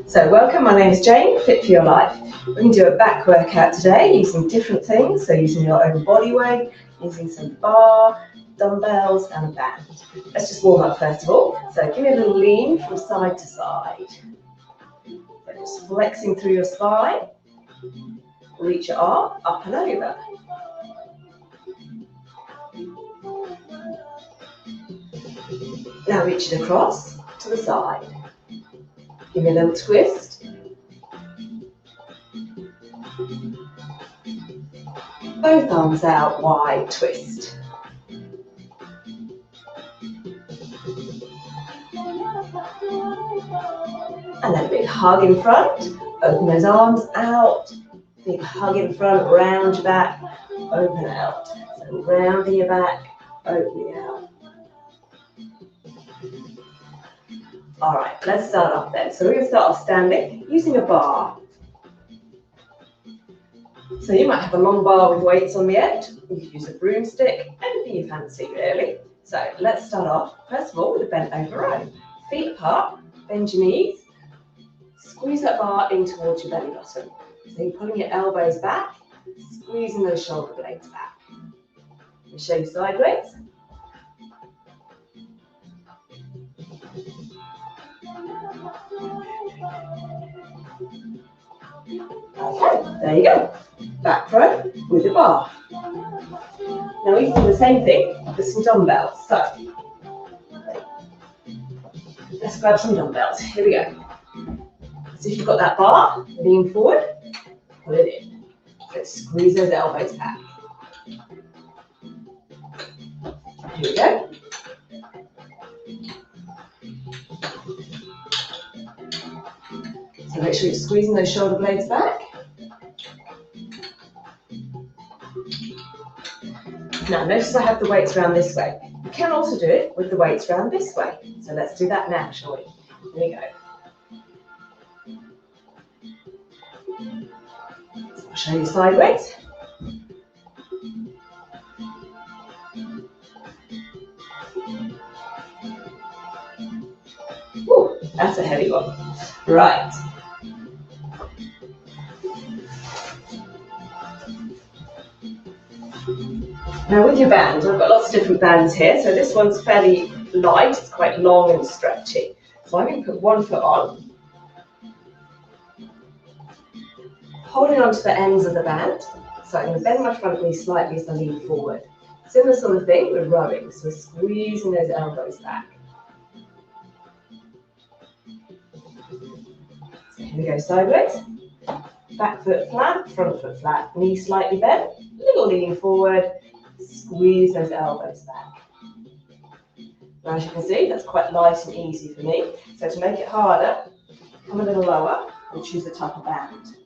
So welcome, my name is Jane, Fit for Your Life. We're going to do a back workout today using different things, so using your own body weight, using some bar, dumbbells and a band. Let's just warm up first of all. So give me a little lean from side to side. So just flexing through your spine, reach your arm up and over. Now reach it across to the side. Give me a little twist. Both arms out, wide twist. And then a big hug in front. Open those arms out. Big hug in front, round your back, open out. So rounding your back, opening out. All right, let's start off then. So we're going to start off standing using a bar. So you might have a long bar with weights on the end. You could use a broomstick, anything you fancy really. So let's start off, first of all, with a bent over row. Feet apart, bend your knees, squeeze that bar in towards your belly button. So you're pulling your elbows back, squeezing those shoulder blades back. I'll show you sideways. Okay, there you go. Back row with the bar. Now we can do the same thing with some dumbbells. So let's grab some dumbbells. Here we go. So if you've got that bar, lean forward, pull it in. Let's squeeze those elbows back. Here we go. So make sure you're squeezing those shoulder blades back. Now notice I have the weights around this way. You can also do it with the weights around this way. So let's do that now, shall we? Here we go. So I'll show you sideways. Ooh, that's a heavy one. Right. Now with your band, I've got lots of different bands here. So this one's fairly light, it's quite long and stretchy. So I'm going to put one foot on, holding on to the ends of the band. So I'm going to bend my front knee slightly as I lean forward. Similar sort of thing, we're rowing, so we're squeezing those elbows back. So here we go, sideways. Back foot flat, front foot flat, knee slightly bent, little lean forward, squeeze those elbows back. Now as you can see, that's quite light and easy for me. So to make it harder, come a little lower and choose the type of band.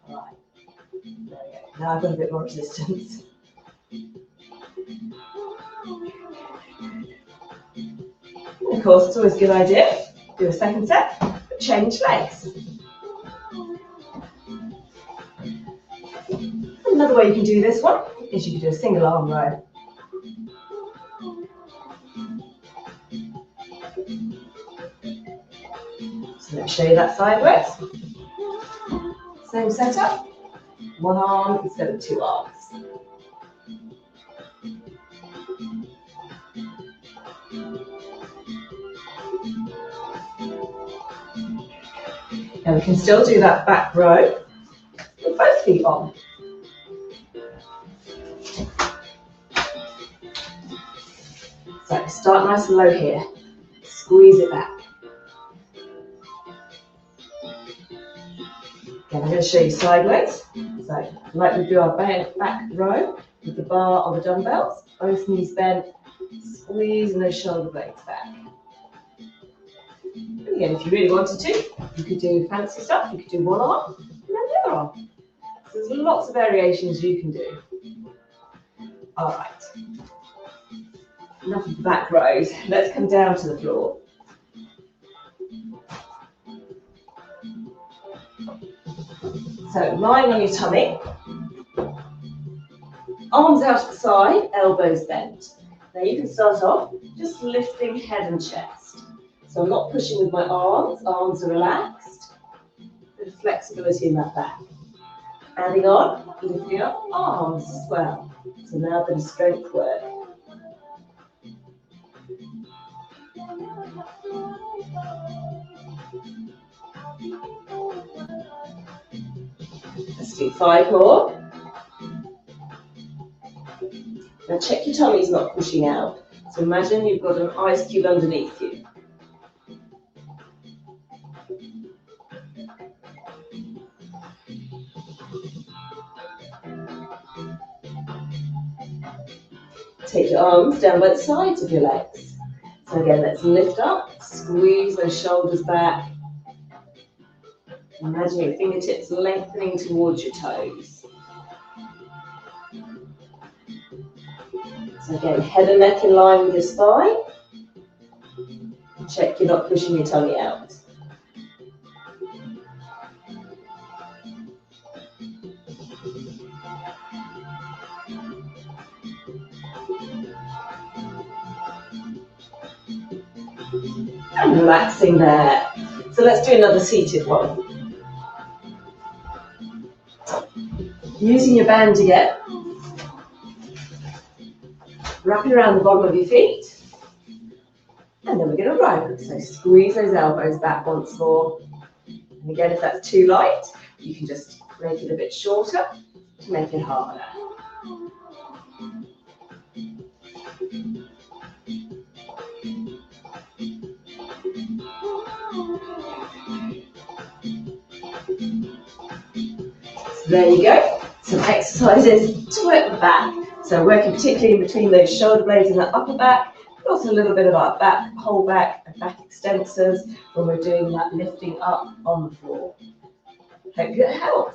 All right, there we go. Now I've got a bit more resistance. And of course, it's always a good idea, do a second set, but change legs. Another way you can do this one is you can do a single arm row. So let's show you that sideways. Same setup, one arm instead of two arms. Now we can still do that back row with both feet on. So start nice and low here, squeeze it back. Again, I'm going to show you sideways. So like we do our back row with the bar or the dumbbells, both knees bent, squeezing those shoulder blades back. And again, if you really wanted to, you could do fancy stuff. You could do one arm and then the other arm. So there's lots of variations you can do. All right. Enough of the back rows. Let's come down to the floor. So lying on your tummy, arms out at the side, elbows bent. Now you can start off just lifting head and chest. So I'm not pushing with my arms are relaxed. bit of flexibility in that back. Adding on, lifting up arms as well. So now a bit of strength work. Let's do 5 more. Now check your tummy's not pushing out. So imagine you've got an ice cube underneath you. Take your arms down by the sides of your legs. So again, let's lift up, squeeze those shoulders back. Imagine your fingertips lengthening towards your toes. So again, head and neck in line with your spine. Check you're not pushing your tummy out. And relaxing there. So let's do another seated one. Using your band again. Wrap it around the bottom of your feet. And then we're going to row. So squeeze those elbows back once more. And again, if that's too light, you can just make it a bit shorter to make it harder. So there you go. Some exercises to work the back. So working particularly in between those shoulder blades and the upper back, but also a little bit of our back, whole back and back extensors when we're doing that lifting up on the floor. Hope it helps.